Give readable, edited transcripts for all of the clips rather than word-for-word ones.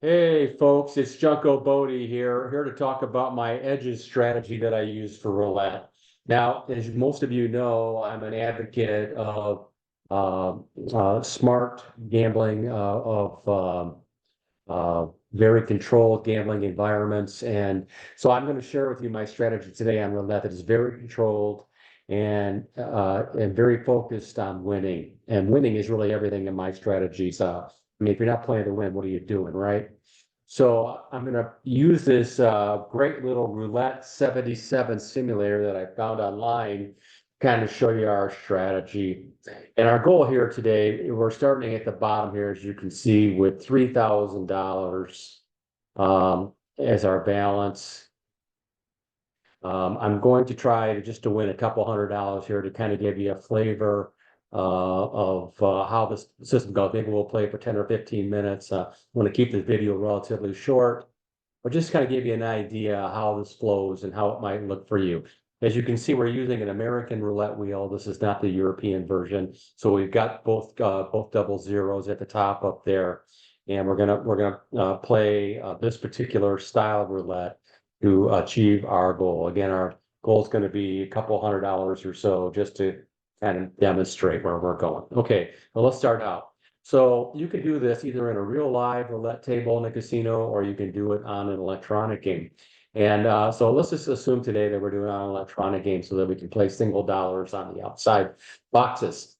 Hey folks, it's Junko Bodie here to talk about my edges strategy that I use for roulette. Now, as most of you know, I'm an advocate of smart gambling, very controlled gambling environments. And so I'm going to share with you my strategy today on roulette that is very controlled and very focused on winning. And winning is really everything in my strategy. So, I mean, if you're not playing to win, what are you doing, right? So I'm going to use this great little Roulette 77 simulator that I found online, kind of show you our strategy. And our goal here today, we're starting at the bottom here, as you can see, with $3,000 as our balance. I'm going to try to win a couple $100 here to kind of give you a flavor of how this system goes. Maybe we'll play for 10 or 15 minutes. I want to keep this video relatively short, but just kind of give you an idea how this flows and how it might look for you. As you can see, we're using an American roulette wheel. This is not the European version. So we've got both double zeros at the top up there. And we're gonna play this particular style of roulette to achieve our goal. Again, our goal is going to be a couple $100 or so just to kind of demonstrate where we're going. Okay, well, let's start out. So you can do this either in a real live roulette table in a casino, or you can do it on an electronic game. And so let's just assume today that we're doing it on an electronic game so that we can play single dollars on the outside boxes.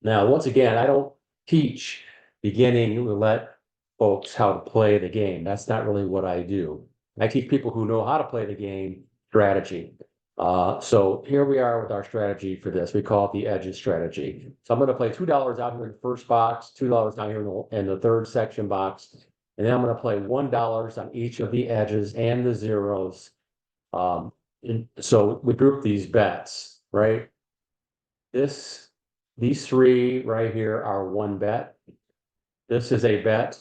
Now, once again, I don't teach beginning roulette folks how to play the game. That's not really what I do. I teach people who know how to play the game strategy. So here we are with our strategy for this. We call it the edges strategy. So I'm going to play $2 out here in the first box, $2 down here in the third section box, and then I'm going to play $1 on each of the edges and the zeros. So we group these bets, right? These three right here are one bet. This is a bet,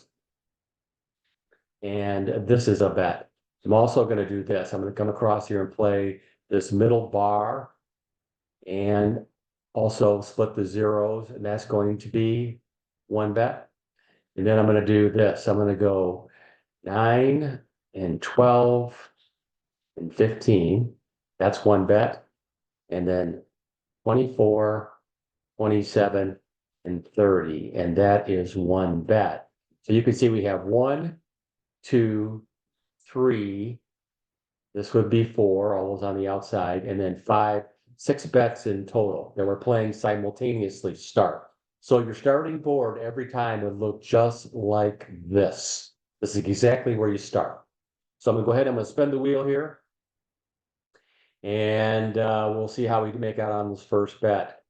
and this is a bet. I'm also going to do this. I'm going to come across here and play this middle bar and also split the zeros, and that's going to be one bet. And then I'm going to do this. I'm going to go 9 and 12 and 15. That's one bet. And then 24, 27, and 30. And that is one bet. So you can see we have 1, 2, 3. This would be 4, all those on the outside, and then 5, 6 bets in total that we're playing simultaneously start. So your starting board every time would look just like this. This is exactly where you start. So I'm gonna go ahead, I'm gonna spin the wheel here. And we'll see how we make out on this first bet.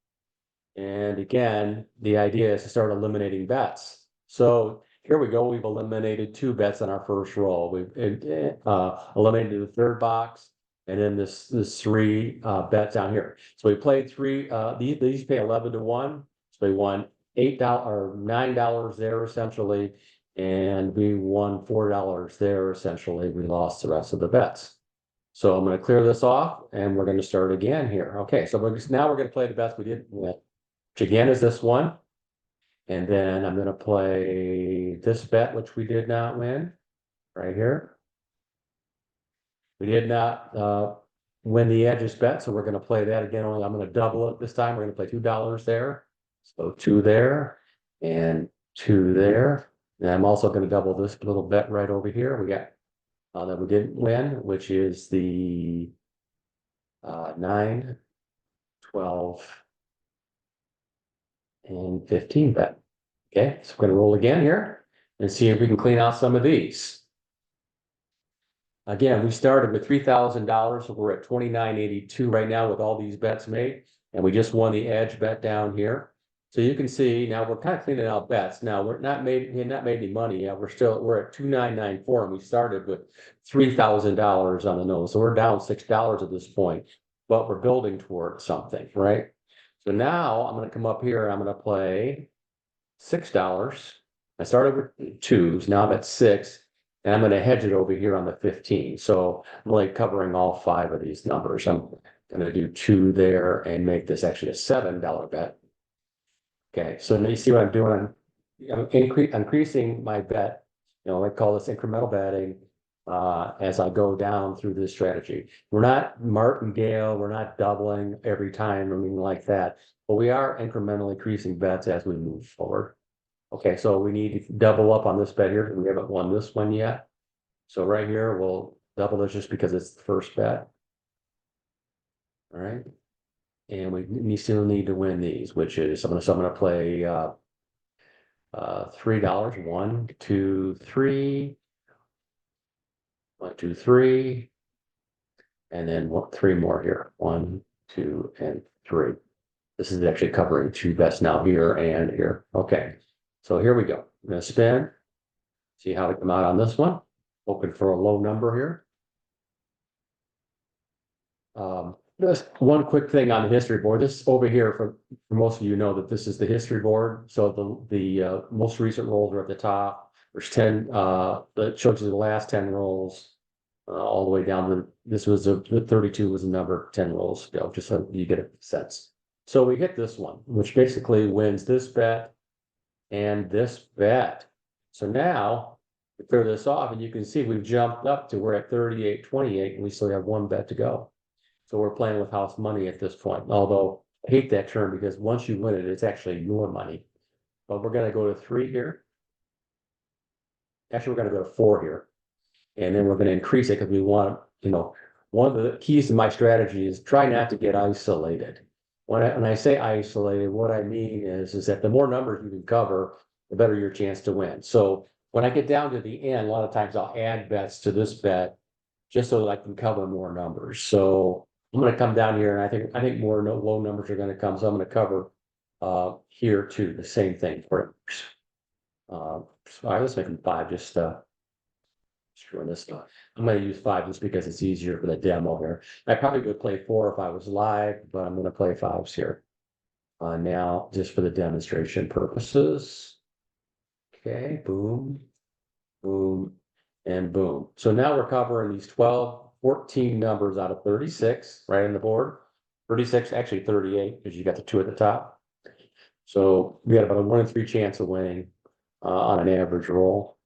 And again, the idea is to start eliminating bets. So here we go. We've eliminated 2 bets on our first roll. We've eliminated the third box, and then this 3 bets down here. So we played 3. These pay 11 to 1. So we won $8 or $9 there essentially, and we won $4 there essentially. We lost the rest of the bets. So I'm going to clear this off, and we're going to start again here. Okay, so now we're going to play the bets we did, which again is this one. And then I'm going to play this bet, which we did not win, right here. We did not win the edges bet, so we're going to play that again. Only I'm going to double it this time. We're going to play $2 there. So 2 there and 2 there. And I'm also going to double this little bet right over here. We got that we didn't win, which is the 9, 12, and 15 bet. Okay, so we're going to roll again here and see if we can clean out some of these. Again, we started with $3,000, so we're at $2,982 right now with all these bets made, and we just won the edge bet down here. So you can see now we're kind of cleaning out bets. Now we have not made any money yet. We're at $2,994, and we started with $3,000 on the nose. So we're down $6 at this point, but we're building toward something, right? So now I'm going to come up here and I'm going to play $6. I started with 2s, now I'm at 6, and I'm going to hedge it over here on the 15. So I'm like covering all 5 of these numbers. I'm going to do 2 there and make this actually a $7 bet. Okay, so now you see what I'm doing? increasing my bet, I call this incremental betting, as I go down through this strategy. We're not martingale, we're not doubling every time or anything like that, but we are incrementally increasing bets as we move forward. Okay, so we need to double up on this bet here. We haven't won this one yet. So right here, we'll double this just because it's the first bet. All right. And we still need to win these, which is, I'm gonna play $3. 1, 2, 3. 1, 2, 3. And then three more here. 1, 2, and 3. This is actually covering two bets now here and here. Okay. So here we go. I'm gonna spin. See how we come out on this one. Hoping for a low number here. Just one quick thing on the history board. This over here, for most of you know that this is the history board. So the most recent rolls are at the top. There's 10, that shows you the last 10 rolls, all the way down to, this was the 32 was the number 10 rolls ago, just so you get a sense. So we hit this one, which basically wins this bet and this bet. So now we clear this off and you can see we've jumped up to, we're at 38.28 and we still have one bet to go. So we're playing with house money at this point, although I hate that term because once you win it, it's actually your money. But we're gonna go to 3 here. Actually, we're gonna go to 4 here. And then we're gonna increase it because we want, one of the keys to my strategy is try not to get isolated. When I say isolated, what I mean is that the more numbers you can cover, the better your chance to win. So when I get down to the end, a lot of times I'll add bets to this bet just so that I can cover more numbers. So I'm gonna come down here and I think more low numbers are gonna come, so I'm gonna cover here too, the same thing for all right, let's make them 5, just screwing this stuff. I'm gonna use 5 just because it's easier for the demo here. I probably would play 4 if I was live, but I'm gonna play 5s here. Now, just for the demonstration purposes. Okay, boom, boom, and boom. So now we're covering these 14 numbers out of 36 right on the board. 36, actually 38, because you got the 2 at the top. So we got about a 1 in 3 chance of winning on an average roll.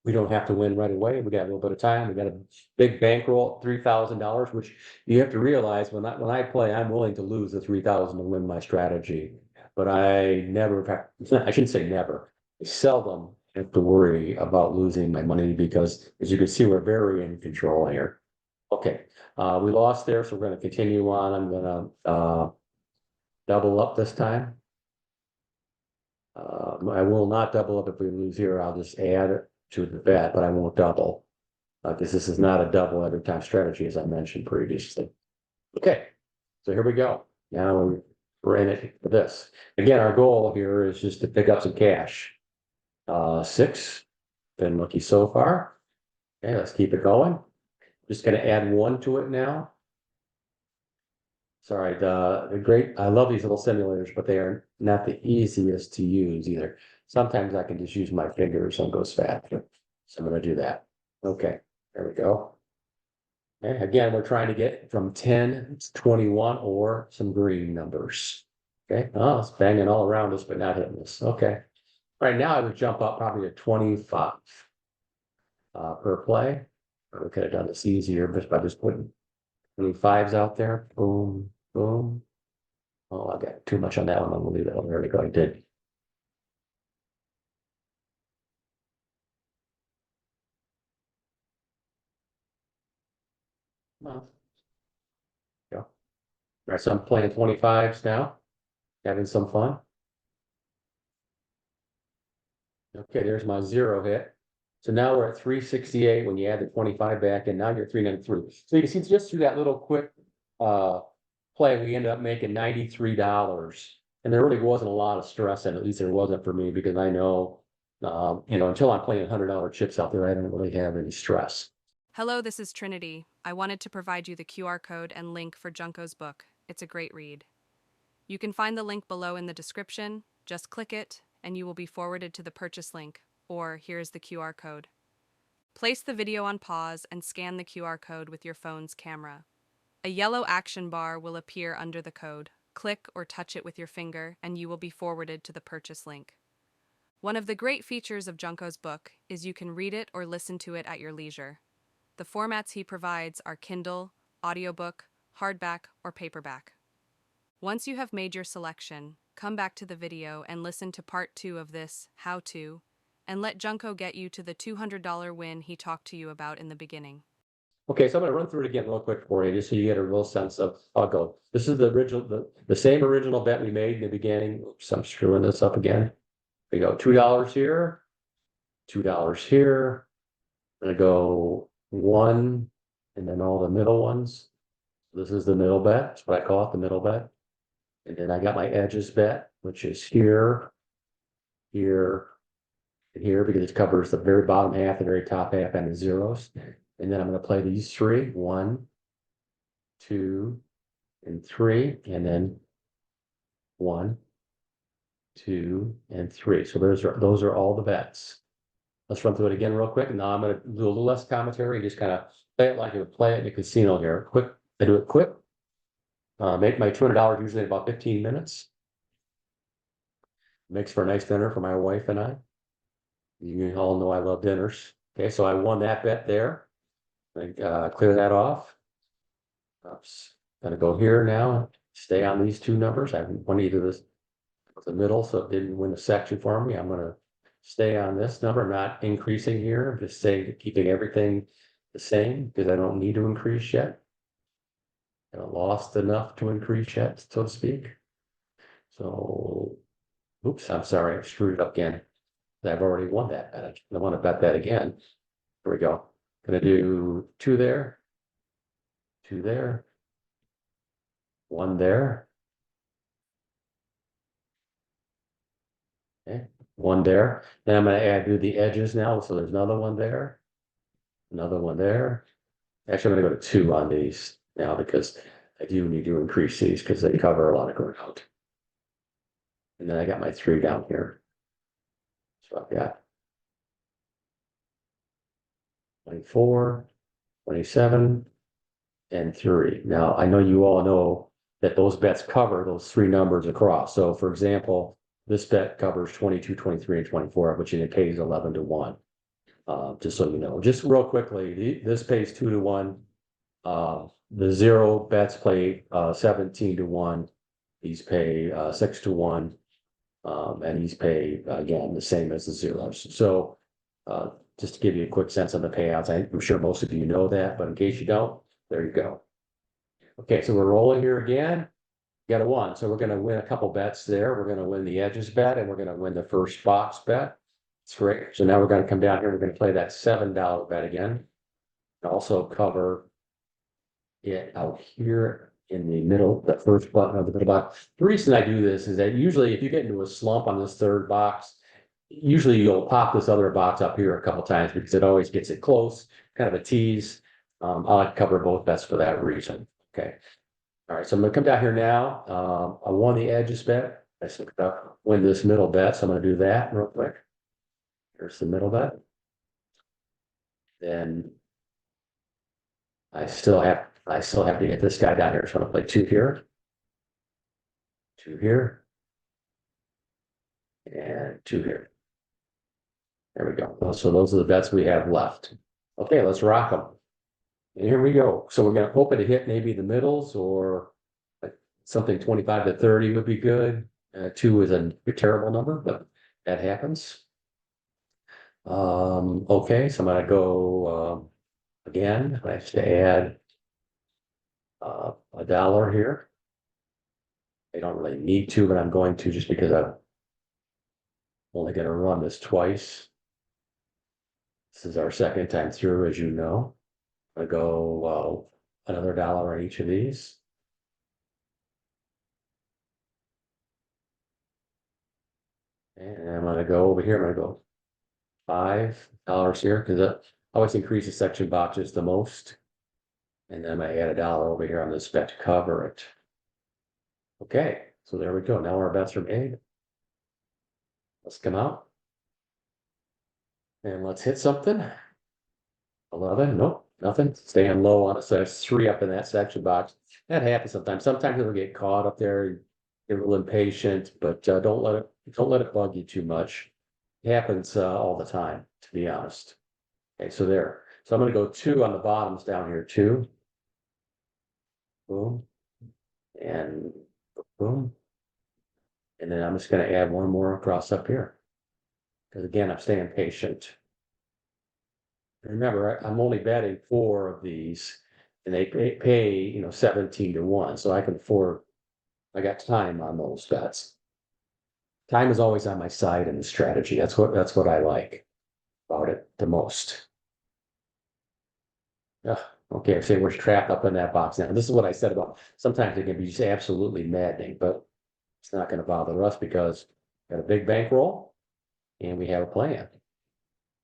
We don't have to win right away. We got a little bit of time. We got a big bankroll, $3,000, which you have to realize when I play, I'm willing to lose the 3,000 to win my strategy. But I never, I shouldn't say never, I seldom have to worry about losing my money because, as you can see, we're very in control here. Okay, we lost there, so we're going to continue on. I'm going to double up this time. I will not double up if we lose here. I'll just add it to the bet, but I won't double because this is not a double every time strategy, as I mentioned previously. Okay, so here we go. Now we're in it for this. Again, our goal here is just to pick up some cash. 6, been lucky so far. Okay, let's keep it going. Just going to add 1 to it now. Sorry, I love these little simulators, but they are not the easiest to use either. Sometimes I can just use my fingers and goes faster. So I'm going to do that. Okay, there we go. And again, we're trying to get from 10 to 21 or some green numbers. Okay, oh, it's banging all around us, but not hitting us. Okay. Right now I would jump up probably to 25 per play. Or we could have done this easier just by just putting 25s out there. Boom, boom. Oh, I got too much on that one. I'm gonna leave that one. There we go. I did. Well, yeah. All right, so I'm playing 25s now, having some fun. Okay, there's my 0 hit. So now we're at 368 when you add the 25 back, and now you're 393. So you can see just through that little quick play, we ended up making $93. And there really wasn't a lot of stress in it, at least there wasn't for me, because I know, until I'm playing $100 chips out there, I don't really have any stress. Hello, this is Trinity. I wanted to provide you the QR code and link for Junko's book. It's a great read. You can find the link below in the description. Just click it, and you will be forwarded to the purchase link, or here's the QR code. Place the video on pause and scan the QR code with your phone's camera. A yellow action bar will appear under the code. Click or touch it with your finger, and you will be forwarded to the purchase link. One of the great features of Junko's book is you can read it or listen to it at your leisure. The formats he provides are Kindle, audiobook, hardback, or paperback. Once you have made your selection, come back to the video and listen to part 2 of this how-to, and let Junko get you to the $200 win he talked to you about in the beginning. Okay, so I'm gonna run through it again real quick for you, just so you get a real sense of how it goes. This is the original, the same original bet we made in the beginning. Oops, I'm screwing this up again. We go $2 here, $2 here. I'm gonna go 1, and then all the middle ones. This is the middle bet. That's what I call it, the middle bet. And then I got my edges bet, which is here, here, and here, because it covers the very bottom half, the very top half, and the zeros. And then I'm going to play these 3, 1, 2, and 3, and then 1, 2, and 3. So those are all the bets. Let's run through it again real quick. And now I'm going to do a little less commentary, just kind of play it like you would play it in a casino here. Quick, I do it quick. Make my $200 usually in about 15 minutes. Makes for a nice dinner for my wife and I. You all know I love dinners. Okay, so I won that bet there. Clear that off. Oops. Gonna go here now. Stay on these 2 numbers. I won either this the middle, so it didn't win the section for me. I'm gonna stay on this number, not increasing here. I'm just saying keeping everything the same because I don't need to increase yet. I haven't lost enough to increase yet, so to speak. So, oops, I'm sorry, I screwed it up again. I've already won that bet. I want to bet that again. Here we go. Gonna do 2 there, 2 there, 1 there. Okay, 1 there. Then I'm gonna do the edges now. So there's another 1 there, another 1 there. Actually, I'm gonna go to 2 on these now because I do need to increase these because they cover a lot of ground. And then I got my 3 down here. So I've got 24, 27, and 3. Now, I know you all know that those bets cover those 3 numbers across. So for example, this bet covers 22, 23, and 24, which it pays 11 to 1. Just so you know, just real quickly, this pays 2 to 1. The 0 bets play 17 to 1. These pay 6 to 1. And these pay again the same as the zeros. So just to give you a quick sense of the payouts, I'm sure most of you know that, but in case you don't, there you go. Okay, so we're rolling here again. Got a 1, so we're going to win a couple bets there. We're going to win the edges bet, and we're going to win the first box bet. That's great. So now we're going to come down here. We're going to play that $7 bet again. Also cover it out here in the middle, the first button of the middle box. The reason I do this is that usually if you get into a slump on this 3rd box, usually you'll pop this other box up here a couple times because it always gets it close, kind of a tease. I like to cover both bets for that reason. Okay. All right, so I'm gonna come down here now. I won the edges bet. I said win this middle bet, so I'm gonna do that real quick. Here's the middle bet. Then I still have to get this guy down here. So I'm gonna play 2 here, 2 here, and 2 here. There we go. So those are the bets we have left. Okay, let's rock them. And here we go. So we're gonna hope to hit maybe the middles or something 25 to 30 would be good. 2 is a terrible number, but that happens. Okay, so I'm gonna go again. I have to add $1 here. I don't really need to, but I'm going to just because I'm only going to run this twice. This is our 2nd time through, as you know. I'm gonna go another $1 on each of these. And I'm gonna go over here. I'm gonna go $5 here because I always increase the section boxes the most. And then I add $1 over here on this bet to cover it. Okay, so there we go. Now our bets are made. Let's come out. And let's hit something. 11, nope, nothing. Staying low on it. So there's 3 up in that section box. That happens sometimes. Sometimes it'll get caught up there. Get a little impatient, but don't let it bug you too much. happens all the time, to be honest. Okay, so there. So I'm gonna go 2 on the bottoms down here, 2. Boom. And boom. And then I'm just gonna add one more across up here. Because again, I'm staying patient. Remember, I'm only betting 4 of these, and they pay 17 to 1. So I can afford, I got time on those bets. Time is always on my side in the strategy. That's what I like about it the most. Ugh, okay, say we're trapped up in that box now. This is what I said about sometimes it can be just absolutely maddening, but it's not going to bother us because we got a big bankroll and we have a plan,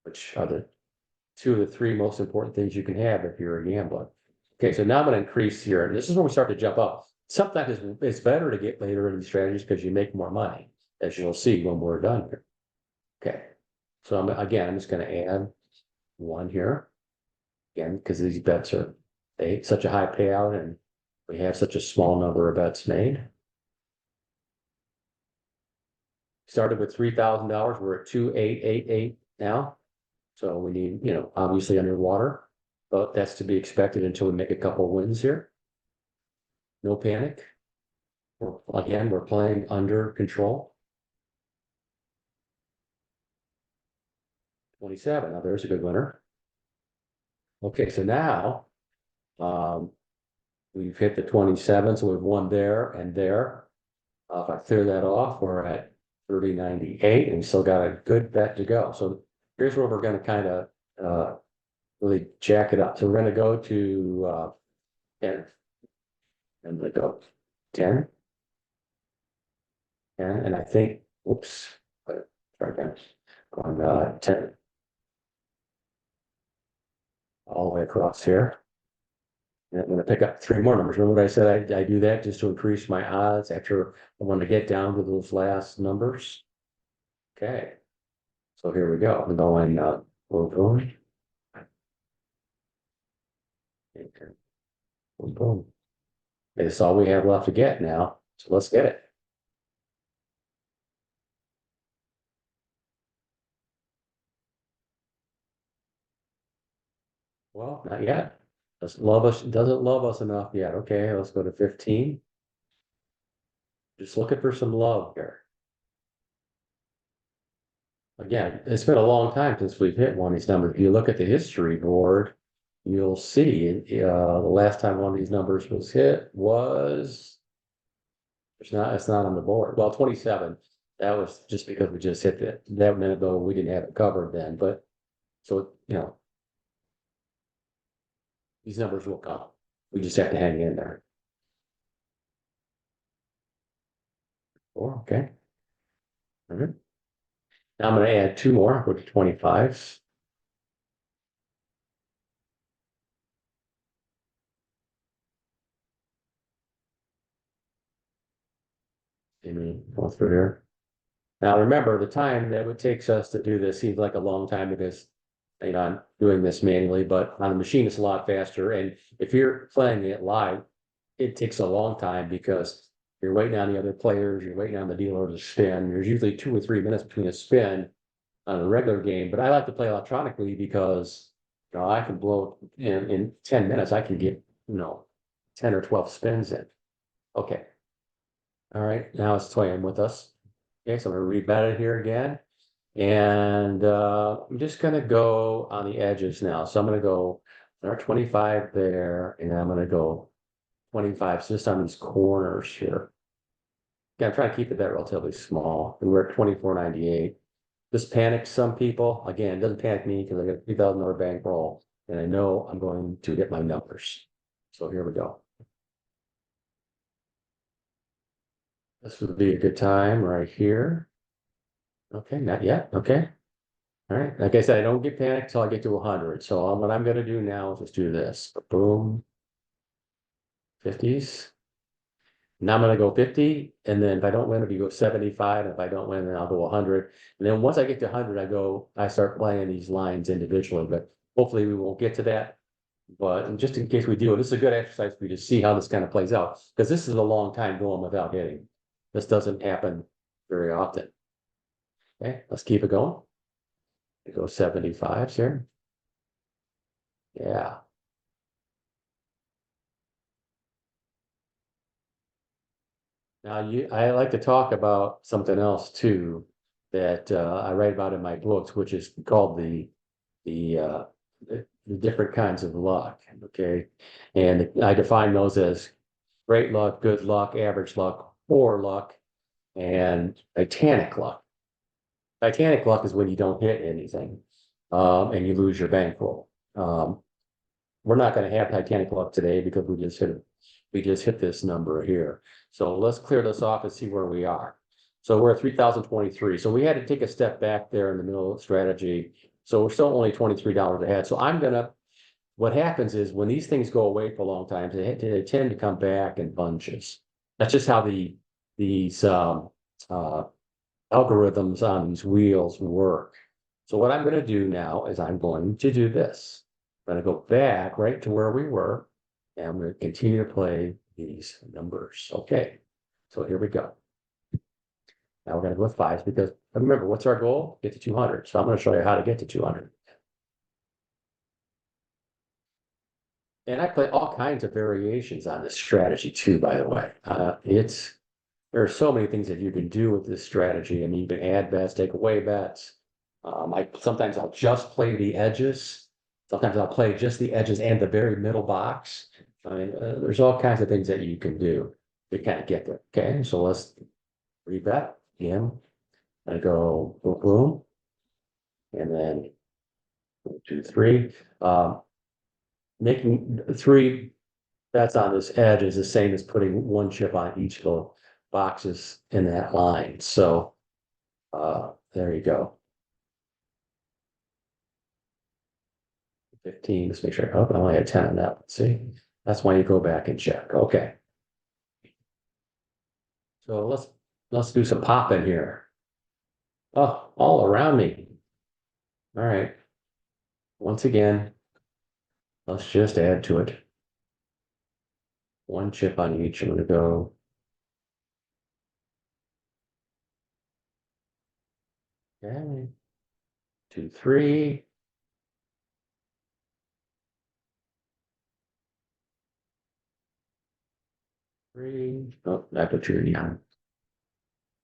which are the 2 of the 3 most important things you can have if you're a gambler. Okay, so now I'm going to increase here. And this is where we start to jump up. Sometimes it's better to get later in these strategies because you make more money, as you'll see when we're done here. Okay, so I'm just going to add 1 here. Again, because these bets are such a high payout and we have such a small number of bets made. Started with $3,000. We're at 2,888 now. So we need, obviously underwater, but that's to be expected until we make a couple wins here. No panic. Again, we're playing under control. 27. Now there's a good winner. Okay, so now we've hit the 27, so we've won there and there. If I clear that off, we're at 30.98 and we still got a good bet to go. So here's where we're going to kind of really jack it up. So we're going to go to 10. And we go 10. And I think, oops, try again. On 10. All the way across here. And I'm going to pick up 3 more numbers. Remember what I said? I do that just to increase my odds after I want to get down to those last numbers. Okay. So here we go. I'm going boom, boom. Boom, boom. That's all we have left to get now. So let's get it. Well, not yet. Doesn't love us enough yet. Okay, let's go to 15. Just looking for some love here. Again, it's been a long time since we've hit one of these numbers. If you look at the history board, you'll see the last time one of these numbers was hit was it's not on the board. Well, 27. That was just because we just hit that minute ago. We didn't have it covered then, but so these numbers will come. We just have to hang in there. Okay. All right. Now I'm going to add 2 more, go to 25. Go through here. Now remember, the time that it takes us to do this seems like a long time because I'm doing this manually, but on the machine it's a lot faster. And if you're playing it live, it takes a long time because you're waiting on the other players, you're waiting on the dealer to spin. There's usually 2 or 3 minutes between a spin on a regular game, but I like to play electronically because I can blow in 10 minutes, I can get 10 or 12 spins in. Okay. All right, now it's toying with us. Okay, so I'm gonna rebet it here again. And I'm just gonna go on the edges now. So I'm gonna go our 25 there, and I'm gonna go 25 just on these corners here. Yeah, I'm trying to keep the bet relatively small. And we're at 24.98. This panics some people. Again, it doesn't panic me because I got a $3,000 bankroll, and I know I'm going to hit my numbers. So here we go. This would be a good time right here. Okay, not yet. Okay. All right. Like I said, I don't get panicked till I get to 100. So what I'm going to do now is just do this. Boom. 50s. Now I'm going to go 50. And then if I don't win, if you go 75, and if I don't win, then I'll go 100. And then once I get to 100, I start playing these lines individually. But hopefully we won't get to that. But just in case we do, this is a good exercise for you to see how this kind of plays out. Because this is a long time going without hitting. This doesn't happen very often. Okay, let's keep it going. We go 75s here. Yeah. Now I like to talk about something else too that I write about in my books, which is called the uh, the different kinds of luck. Okay, and I define those as great luck, good luck, average luck, poor luck, and Titanic luck. Titanic luck is when you don't hit anything, and you lose your bankroll. We're not going to have Titanic luck today because we just hit this number here. So let's clear this off and see where we are. So we're at 3,023. So we had to take a step back there in the middle of the strategy. So we're still only $23 ahead. So what happens is when these things go away for a long time, they tend to come back in bunches. That's just how these uh, algorithms on these wheels work. So what I'm going to do now is I'm going to do this. I'm going to go back right to where we were, and I'm going to continue to play these numbers. Okay, so here we go. Now we're going to go with fives because remember, what's our goal? Get to 200. So I'm going to show you how to get to 200. And I play all kinds of variations on this strategy too, by the way. There are so many things that you can do with this strategy. I mean, you can add bets, take away bets. Sometimes I'll just play the edges. Sometimes I'll play just the edges and the very middle box. I mean, there's all kinds of things that you can do to kind of get there. Okay, so let's rebet again. I go boom, boom, and then 1, 2, 3. Making 3 bets on this edge is the same as putting 1 chip on each of the boxes in that line. So there you go. 15, let's make sure. Oh, I only had 10 on that. Let's see. That's why you go back and check. Okay. So let's do some popping here. Oh, all around me. All right. Once again, let's just add to it. 1 chip on each. I'm going to go. Okay. 2, 3. 3. Oh, I put 2 on.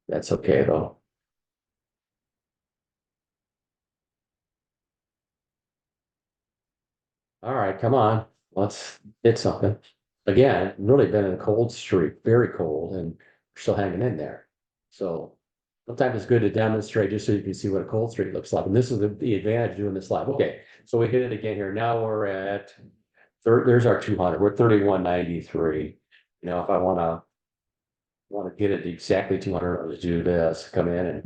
That's okay though. All right, come on. Let's hit something. Again, really been in a cold streak, very cold, and we're still hanging in there. So sometimes it's good to demonstrate just so you can see what a cold streak looks like. And this is the advantage of doing this live. Okay, so we hit it again here. Now we're at there's our 200. We're 31.93. You know, if I want to get it to exactly 200, I'll just do this. Come in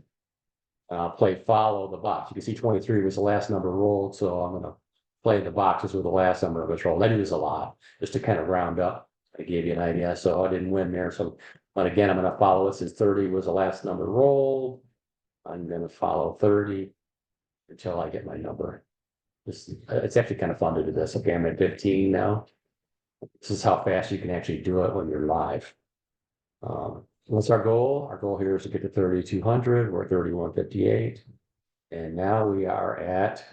and play follow the box. You can see 23 was the last number rolled, so I'm gonna play the boxes with the last number of was rolled. I do this a lot just to kind of round up. I gave you an idea, so I didn't win there. So, but again, I'm gonna follow it since 30 was the last number rolled. I'm gonna follow 30 until I get my number. It's actually kind of fun to do this. Okay, I'm at 15 now. This is how fast you can actually do it when you're live. What's our goal? Our goal here is to get to 3,200. We're at 31.58. And now we are at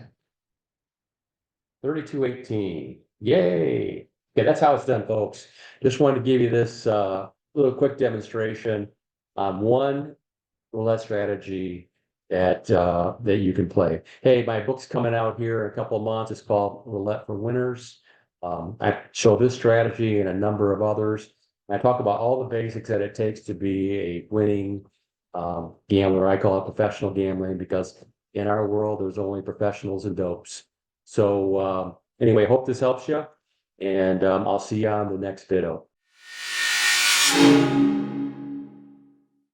32.18. Yay. Okay, that's how it's done, folks. Just wanted to give you this little quick demonstration on one roulette strategy that you can play. Hey, my book's coming out here in a couple of months. It's called Roulette for Winners. I show this strategy and a number of others. I talk about all the basics that it takes to be a winning gambler. I call it professional gambling because in our world, there's only professionals and dopes. So anyway, hope this helps you, and I'll see you on the next video.